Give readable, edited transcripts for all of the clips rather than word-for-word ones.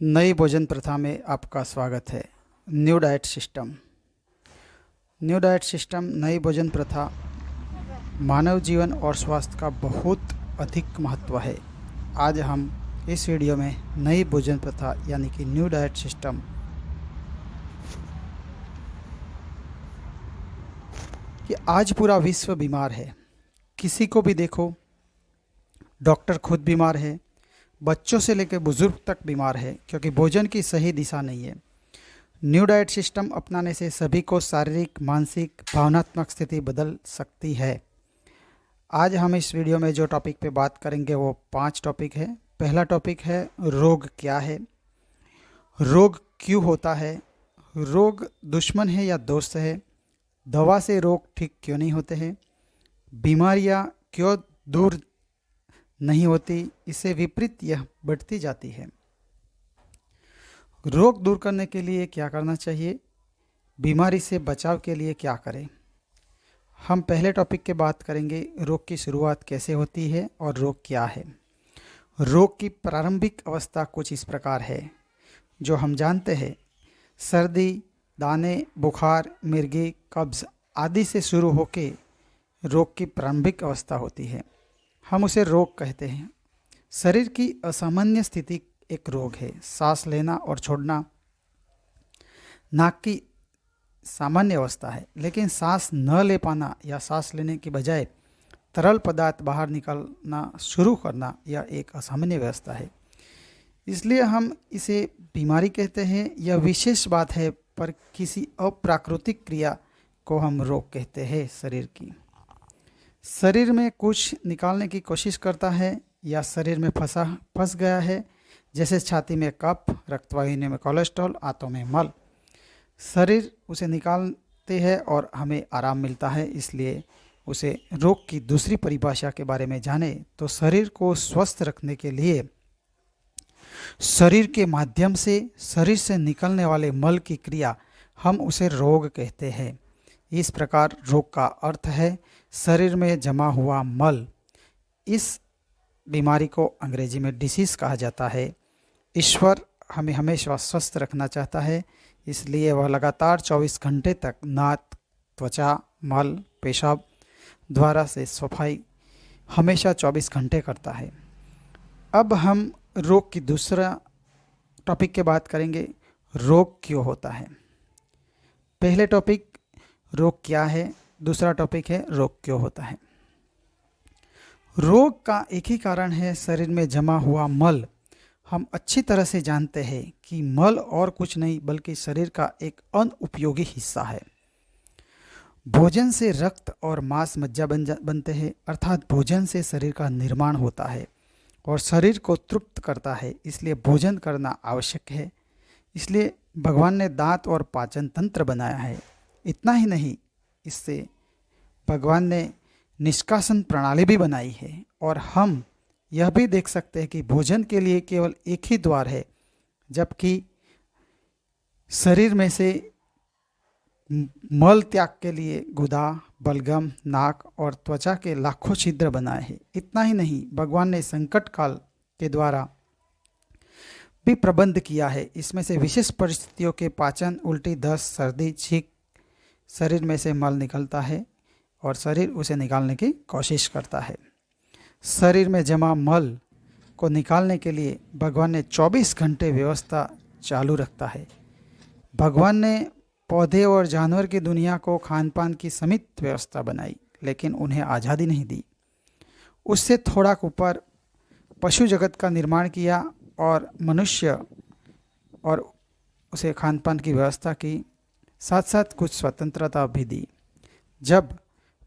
नई भोजन प्रथा में आपका स्वागत है। New diet system. New diet system नई भोजन प्रथा मानव जीवन और स्वास्थ्य का बहुत अधिक महत्व है। आज हम इस वीडियो में नई भोजन प्रथा यानी कि न्यू डाइट सिस्टम कि आज पूरा विश्व बीमार है। किसी को भी देखो, डॉक्टर खुद बीमार है, बच्चों से लेकर बुजुर्ग तक बीमार है क्योंकि भोजन की सही दिशा नहीं है। न्यू डाइट सिस्टम अपनाने से सभी को शारीरिक, मानसिक, भावनात्मक स्थिति बदल सकती है। आज हम इस वीडियो में जो टॉपिक पे बात करेंगे वो 5 टॉपिक है। पहला टॉपिक है रोग क्या है, रोग क्यों होता है, रोग दुश्मन है या दोस्त है, दवा से रोग ठीक क्यों नहीं होते हैं, बीमारियां क्यों दूर नहीं होती, इससे विपरीत यह बढ़ती जाती है। रोग दूर करने के लिए क्या करना चाहिए, बीमारी से बचाव के लिए क्या करें। हम पहले टॉपिक के बात करेंगे रोग की शुरुआत कैसे होती है और रोग क्या है। रोग की प्रारंभिक अवस्था कुछ इस प्रकार है जो हम जानते हैं। सर्दी, दाने, बुखार, मिर्गी, कब्ज आदि से शुरू होकर रोग की प्रारंभिक अवस्था होती है। हम उसे रोग कहते हैं। शरीर की असामान्य स्थिति एक रोग है। सांस लेना और छोड़ना नाक की सामान्य अवस्था है, लेकिन सांस न ले पाना या सांस लेने की बजाय तरल पदार्थ बाहर निकलना शुरू करना यह एक असामान्य व्यवस्था है। इसलिए हम इसे बीमारी कहते हैं। यह विशेष बात है, पर किसी अप्राकृतिक क्रिया को हम रोग कहते हैं। शरीर में कुछ निकालने की कोशिश करता है या शरीर में फंस गया है, जैसे छाती में कफ, रक्तवाहिनी में कोलेस्ट्रॉल, आंतों में मल। शरीर उसे निकालते हैं और हमें आराम मिलता है। इसलिए उसे रोग की दूसरी परिभाषा के बारे में जाने तो शरीर को स्वस्थ रखने के लिए शरीर के माध्यम से शरीर से निकलने वाले मल की क्रिया हम उसे रोग कहते हैं। इस प्रकार रोग का अर्थ है शरीर में जमा हुआ मल। इस बीमारी को अंग्रेजी में डिसीज कहा जाता है। ईश्वर हमें हमेशा स्वस्थ रखना चाहता है, इसलिए वह लगातार 24 घंटे तक नाक, त्वचा, मल, पेशाब द्वारा से सफाई हमेशा 24 घंटे करता है। अब हम रोग की दूसरा टॉपिक के बात करेंगे, रोग क्यों होता है। पहले टॉपिक रोग क्या है, दूसरा टॉपिक है रोग क्यों होता है। रोग का एक ही कारण है, शरीर में जमा हुआ मल। हम अच्छी तरह से जानते हैं कि मल और कुछ नहीं बल्कि शरीर का एक अनुपयोगी हिस्सा है। भोजन से रक्त और मांस मज्जा बनते हैं, अर्थात भोजन से शरीर का निर्माण होता है और शरीर को तृप्त करता है। इसलिए भोजन करना आवश्यक है। इसलिए भगवान ने दांत और पाचन तंत्र बनाया है। इतना ही नहीं, इससे भगवान ने निष्कासन प्रणाली भी बनाई है। और हम यह भी देख सकते हैं कि भोजन के लिए केवल एक ही द्वार है, जबकि शरीर में से मल त्याग के लिए गुदा, बलगम, नाक और त्वचा के लाखों छिद्र बनाए हैं। इतना ही नहीं, भगवान ने संकट काल के द्वारा भी प्रबंध किया है। इसमें से विशेष परिस्थितियों के पाचन, उल्टी, दस्त, सर्दी, छींक, शरीर में से मल निकलता है और शरीर उसे निकालने की कोशिश करता है। शरीर में जमा मल को निकालने के लिए भगवान ने 24 घंटे व्यवस्था चालू रखता है। भगवान ने पौधे और जानवर की दुनिया को खान पान की सीमित व्यवस्था बनाई, लेकिन उन्हें आज़ादी नहीं दी। उससे थोड़ा ऊपर पशु जगत का निर्माण किया और मनुष्य और उसे खान पान की व्यवस्था की, साथ साथ कुछ स्वतंत्रता भी दी। जब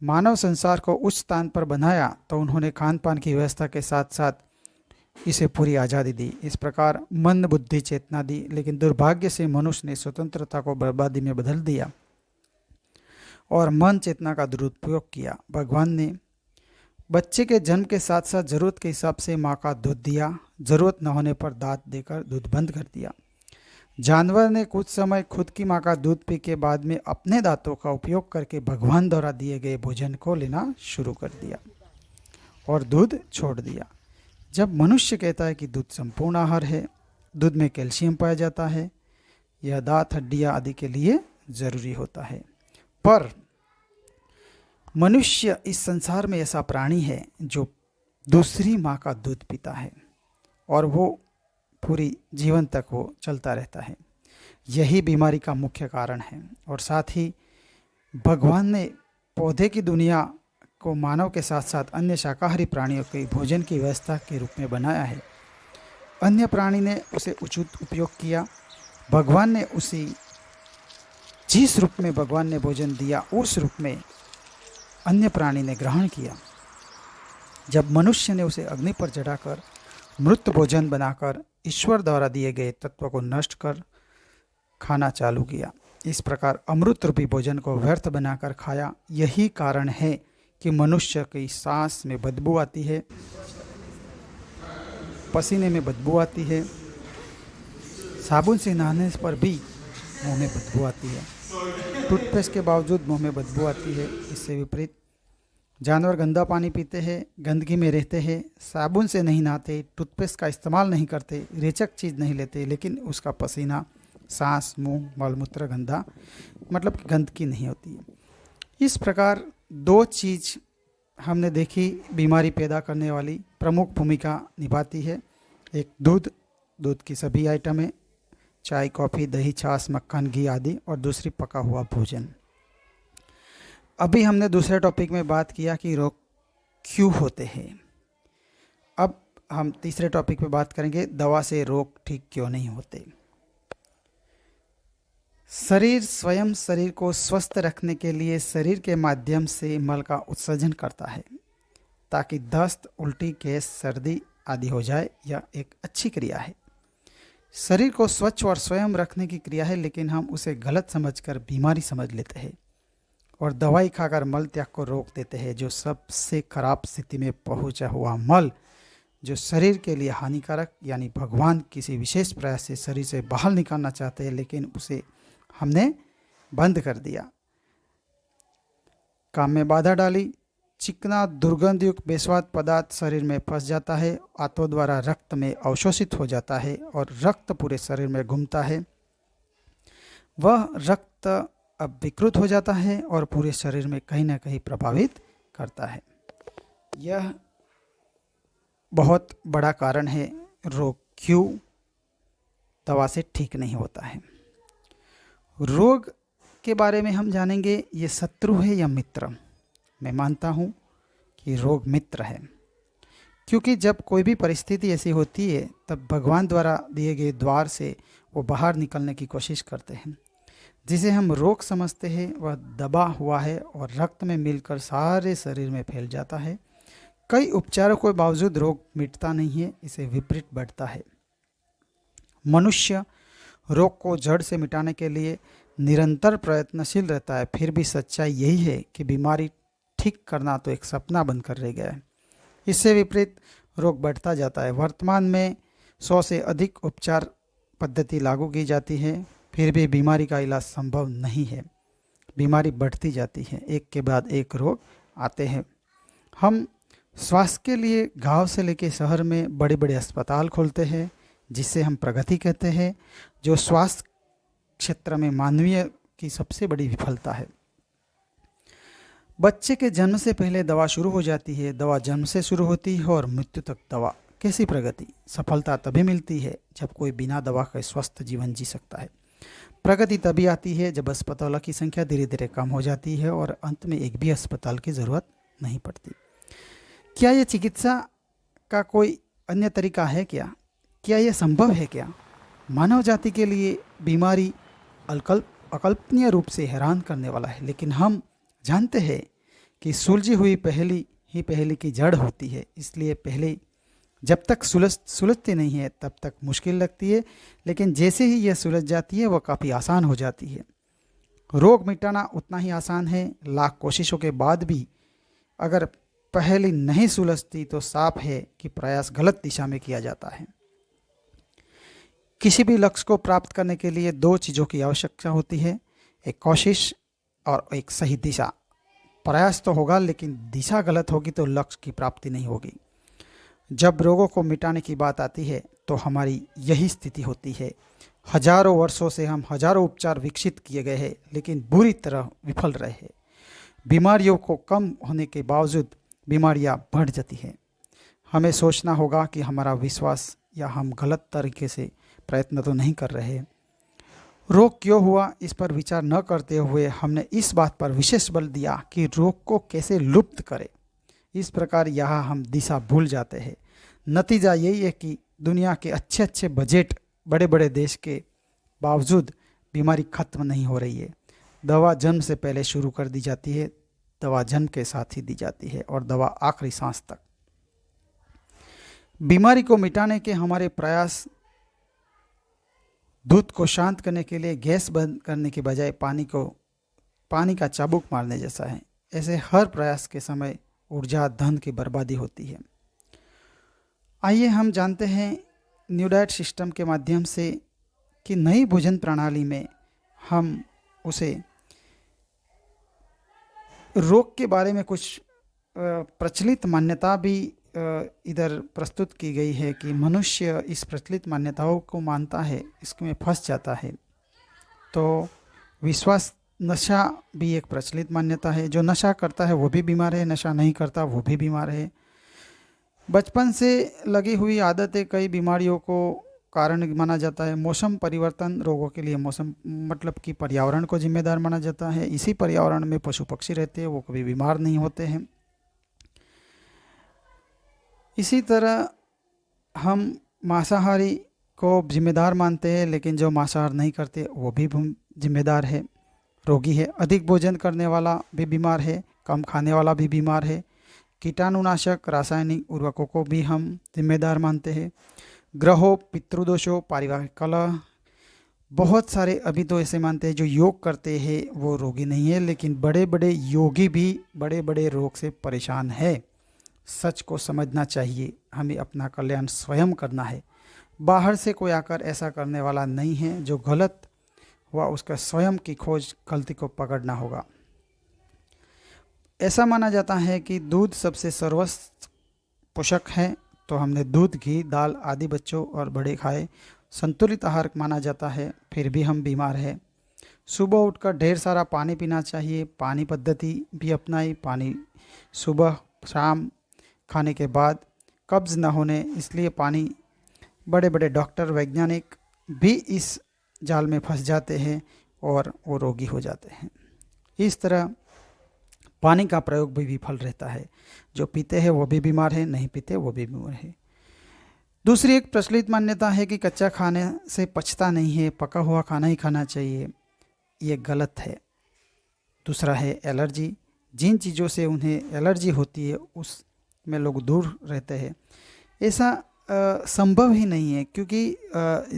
मानव संसार को उच्च स्थान पर बनाया तो उन्होंने खान पान की व्यवस्था के साथ साथ इसे पूरी आज़ादी दी। इस प्रकार मन, बुद्धि, चेतना दी, लेकिन दुर्भाग्य से मनुष्य ने स्वतंत्रता को बर्बादी में बदल दिया और मन, चेतना का दुरुपयोग किया। भगवान ने बच्चे के जन्म के साथ साथ ज़रूरत के हिसाब से माँ का दूध दिया, ज़रूरत न होने पर दांत देकर दूध बंद कर दिया। जानवर ने कुछ समय खुद की माँ का दूध पी के बाद में अपने दांतों का उपयोग करके भगवान द्वारा दिए गए भोजन को लेना शुरू कर दिया और दूध छोड़ दिया। जब मनुष्य कहता है कि दूध संपूर्ण आहार है, दूध में कैल्शियम पाया जाता है। यह दांत, हड्डियां आदि के लिए जरूरी होता है। पर मनुष्य इस संसार में ऐसा प्राणी है जो दूसरी माँ का दूध पीता है और वो पूरी जीवन तक वो चलता रहता है। यही बीमारी का मुख्य कारण है। और साथ ही भगवान ने पौधे की दुनिया को मानव के साथ साथ अन्य शाकाहारी प्राणियों के भोजन की व्यवस्था के रूप में बनाया है। अन्य प्राणी ने उसे उचित उपयोग किया। भगवान ने उसी जिस रूप में भगवान ने भोजन दिया उस रूप में अन्य प्राणी ने ग्रहण किया। जब मनुष्य ने उसे अग्नि पर चढ़ाकर मृत भोजन बनाकर ईश्वर द्वारा दिए गए तत्व को नष्ट कर खाना चालू किया, इस प्रकार अमृत रूपी भोजन को व्यर्थ बनाकर खाया। यही कारण है कि मनुष्य की सांस में बदबू आती है, पसीने में बदबू आती है, साबुन से नहाने पर भी मुंह में बदबू आती है, टूथपेस्ट के बावजूद मुंह में बदबू आती है। इससे विपरीत जानवर गंदा पानी पीते हैं, गंदगी में रहते हैं, साबुन से नहीं नहाते, टूथपेस्ट का इस्तेमाल नहीं करते, रेचक चीज़ नहीं लेते, लेकिन उसका पसीना, सांस, मुंह, मलमूत्र गंदा, मतलब कि गंदगी नहीं होती है। इस प्रकार दो चीज़ हमने देखी बीमारी पैदा करने वाली प्रमुख भूमिका निभाती है। एक दूध, दूध की सभी आइटमें, चाय, कॉफ़ी, दही, छाछ, मक्खन, घी आदि, और दूसरी पका हुआ भोजन। अभी हमने दूसरे टॉपिक में बात किया कि रोग क्यों होते हैं। अब हम तीसरे टॉपिक पे बात करेंगे, दवा से रोग ठीक क्यों नहीं होते। शरीर स्वयं शरीर को स्वस्थ रखने के लिए शरीर के माध्यम से मल का उत्सर्जन करता है ताकि दस्त, उल्टी, गैस, सर्दी आदि हो जाए। यह एक अच्छी क्रिया है। शरीर को स्वच्छ और स्वयं रखने की क्रिया है, लेकिन हम उसे गलत समझकर बीमारी समझ लेते हैं और दवाई खाकर मल त्याग को रोक देते हैं। जो सबसे खराब स्थिति में पहुंचा हुआ मल जो शरीर के लिए हानिकारक, यानी भगवान किसी विशेष प्रयास से शरीर से बाहर निकालना चाहते हैं, लेकिन उसे हमने बंद कर दिया, काम में बाधा डाली। चिकना दुर्गंधयुक्त बेस्वाद पदार्थ शरीर में फंस जाता है, आंतों द्वारा रक्त में अवशोषित हो जाता है और रक्त पूरे शरीर में घूमता है। वह रक्त अब विकृत हो जाता है और पूरे शरीर में कहीं ना कहीं प्रभावित करता है। यह बहुत बड़ा कारण है रोग क्यों दवा से ठीक नहीं होता है। रोग के बारे में हम जानेंगे, ये शत्रु है या मित्र। मैं मानता हूँ कि रोग मित्र है, क्योंकि जब कोई भी परिस्थिति ऐसी होती है तब भगवान द्वारा दिए गए द्वार से वो बाहर निकलने की कोशिश करते हैं। जिसे हम रोग समझते हैं वह दबा हुआ है और रक्त में मिलकर सारे शरीर में फैल जाता है। कई उपचारों के बावजूद रोग मिटता नहीं है, इसे विपरीत बढ़ता है। मनुष्य रोग को जड़ से मिटाने के लिए निरंतर प्रयत्नशील रहता है, फिर भी सच्चाई यही है कि बीमारी ठीक करना तो एक सपना बनकर रह गया है। इससे विपरीत रोग बढ़ता जाता है। वर्तमान में 100 से अधिक उपचार पद्धति लागू की जाती है, फिर भी बीमारी का इलाज संभव नहीं है। बीमारी बढ़ती जाती है, एक के बाद एक रोग आते हैं। हम स्वास्थ्य के लिए गांव से लेकर शहर में बड़े बड़े अस्पताल खोलते हैं, जिसे हम प्रगति कहते हैं, जो स्वास्थ्य क्षेत्र में मानवीय की सबसे बड़ी विफलता है। बच्चे के जन्म से पहले दवा शुरू हो जाती है, दवा जन्म से शुरू होती है और मृत्यु तक दवा। कैसी प्रगति? सफलता तभी मिलती है जब कोई बिना दवा के स्वस्थ जीवन जी सकता है। प्रगति तभी आती है जब अस्पतालों की संख्या धीरे धीरे कम हो जाती है और अंत में एक भी अस्पताल की ज़रूरत नहीं पड़ती। क्या यह चिकित्सा का कोई अन्य तरीका है क्या? क्या यह संभव है क्या? मानव जाति के लिए बीमारी अकल्पनीय रूप से हैरान करने वाला है, लेकिन हम जानते हैं कि सुलझी हुई पहेली की जड़ होती है। इसलिए पहले जब तक सुलझती नहीं है तब तक मुश्किल लगती है, लेकिन जैसे ही यह सुलझ जाती है वह काफ़ी आसान हो जाती है। रोग मिटाना उतना ही आसान है। लाख कोशिशों के बाद भी अगर पहेली नहीं सुलझती तो साफ है कि प्रयास गलत दिशा में किया जाता है। किसी भी लक्ष्य को प्राप्त करने के लिए दो चीज़ों की आवश्यकता होती है, एक कोशिश और एक सही दिशा। प्रयास तो होगा, लेकिन दिशा गलत होगी तो लक्ष्य की प्राप्ति नहीं होगी। जब रोगों को मिटाने की बात आती है तो हमारी यही स्थिति होती है। हजारों वर्षों से हम हजारों उपचार विकसित किए गए हैं, लेकिन बुरी तरह विफल रहे हैं। बीमारियों को कम होने के बावजूद बीमारियां बढ़ जाती हैं। हमें सोचना होगा कि हमारा विश्वास या हम गलत तरीके से प्रयत्न तो नहीं कर रहे। रोग क्यों हुआ इस पर विचार न करते हुए हमने इस बात पर विशेष बल दिया कि रोग को कैसे लुप्त करें। इस प्रकार यहाँ हम दिशा भूल जाते हैं। नतीजा यही है कि दुनिया के अच्छे अच्छे बजट बड़े बड़े देश के बावजूद बीमारी खत्म नहीं हो रही है। दवा जन्म से पहले शुरू कर दी जाती है, दवा जन्म के साथ ही दी जाती है और दवा आखिरी सांस तक। बीमारी को मिटाने के हमारे प्रयास दूध को शांत करने के लिए गैस बंद करने के बजाय पानी का चाबुक मारने जैसा है। ऐसे हर प्रयास के समय ऊर्जा धन की बर्बादी होती है। आइए हम जानते हैं न्यू डाइट सिस्टम के माध्यम से कि नई भोजन प्रणाली में हम उसे रोग के बारे में कुछ प्रचलित मान्यता भी इधर प्रस्तुत की गई है कि मनुष्य इस प्रचलित मान्यताओं को मानता है, इसमें फंस जाता है। तो विश्वास नशा भी एक प्रचलित मान्यता है। जो नशा करता है वो भी बीमार है, नशा नहीं करता वो भी बीमार है। बचपन से लगी हुई आदतें कई बीमारियों को कारण माना जाता है। मौसम परिवर्तन रोगों के लिए मौसम मतलब कि पर्यावरण को जिम्मेदार माना जाता है। इसी पर्यावरण में पशु पक्षी रहते हैं, वो कभी बीमार नहीं होते हैं। इसी तरह हम मांसाहारी को जिम्मेदार मानते हैं, लेकिन जो मांसाहार नहीं करते वो भी जिम्मेदार है, रोगी है। अधिक भोजन करने वाला भी बीमार है, कम खाने वाला भी बीमार है। कीटाणुनाशक रासायनिक उर्वरकों को भी हम जिम्मेदार मानते हैं। ग्रहों, पितृदोषों, पारिवारिक कलह, बहुत सारे अभी तो ऐसे मानते हैं जो योग करते हैं वो रोगी नहीं है, लेकिन बड़े बड़े योगी भी बड़े बड़े रोग से परेशान है। सच को समझना चाहिए, हमें अपना कल्याण स्वयं करना है। बाहर से कोई आकर ऐसा करने वाला नहीं है। जो गलत हुआ उसका स्वयं की खोज गलती को पकड़ना होगा। ऐसा माना जाता है कि दूध सबसे सर्वोत्तम पोषक है, तो हमने दूध, घी, दाल आदि बच्चों और बड़े खाए। संतुलित आहार माना जाता है, फिर भी हम बीमार हैं। सुबह उठकर ढेर सारा पानी पीना चाहिए। पानी पद्धति भी अपनाई। पानी सुबह शाम खाने के बाद कब्ज़ न होने, इसलिए पानी बड़े बड़े डॉक्टर वैज्ञानिक भी इस जाल में फंस जाते हैं और वो रोगी हो जाते हैं। इस तरह पानी का प्रयोग भी विफल रहता है। जो पीते हैं वो भी बीमार है, नहीं पीते वो भी बीमार है। दूसरी एक प्रचलित मान्यता है कि कच्चा खाने से पचता नहीं है, पका हुआ खाना ही खाना चाहिए। ये गलत है। दूसरा है एलर्जी। जिन चीज़ों से उन्हें एलर्जी होती है उस में लोग दूर रहते हैं। ऐसा संभव ही नहीं है, क्योंकि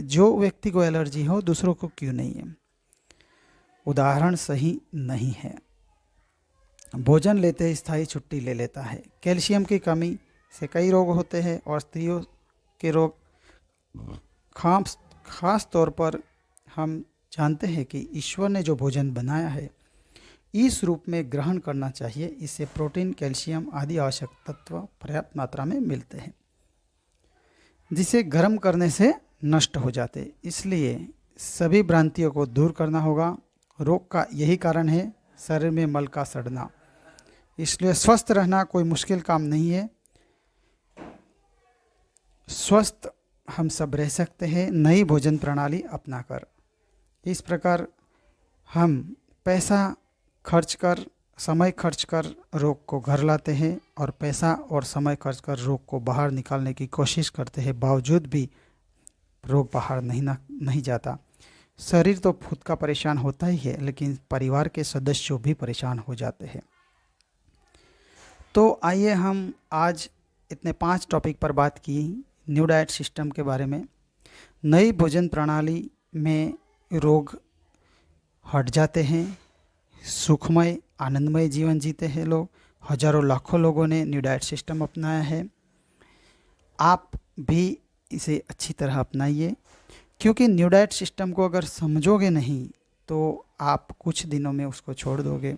जो व्यक्ति को एलर्जी हो दूसरों को क्यों नहीं है। उदाहरण सही नहीं है। भोजन लेते ही स्थायी छुट्टी ले लेता है। कैल्शियम की कमी से कई रोग होते हैं और स्त्रियों के रोग खास तौर पर हम जानते हैं कि ईश्वर ने जो भोजन बनाया है इस रूप में ग्रहण करना चाहिए। इससे प्रोटीन, कैल्शियम आदि आवश्यक तत्व पर्याप्त मात्रा में मिलते हैं, जिसे गर्म करने से नष्ट हो जाते। इसलिए सभी भ्रांतियों को दूर करना होगा। रोग का यही कारण है, शरीर में मल का सड़ना। इसलिए स्वस्थ रहना कोई मुश्किल काम नहीं है। स्वस्थ हम सब रह सकते हैं नई भोजन प्रणाली अपनाकर। इस प्रकार हम पैसा खर्च कर, समय खर्च कर रोग को घर लाते हैं और पैसा और समय खर्च कर रोग को बाहर निकालने की कोशिश करते हैं, बावजूद भी रोग बाहर नहीं जाता। शरीर तो खुद का परेशान होता ही है, लेकिन परिवार के सदस्य भी परेशान हो जाते हैं। तो आइए हम आज इतने 5 टॉपिक पर बात की न्यू डाइट सिस्टम के बारे में। नई भोजन प्रणाली में रोग हट जाते हैं, सुखमय आनंदमय जीवन जीते हैं लोग। हजारों लाखों लोगों ने न्यू डाइट सिस्टम अपनाया है। आप भी इसे अच्छी तरह अपनाइए, क्योंकि न्यू डाइट सिस्टम को अगर समझोगे नहीं तो आप कुछ दिनों में उसको छोड़ दोगे।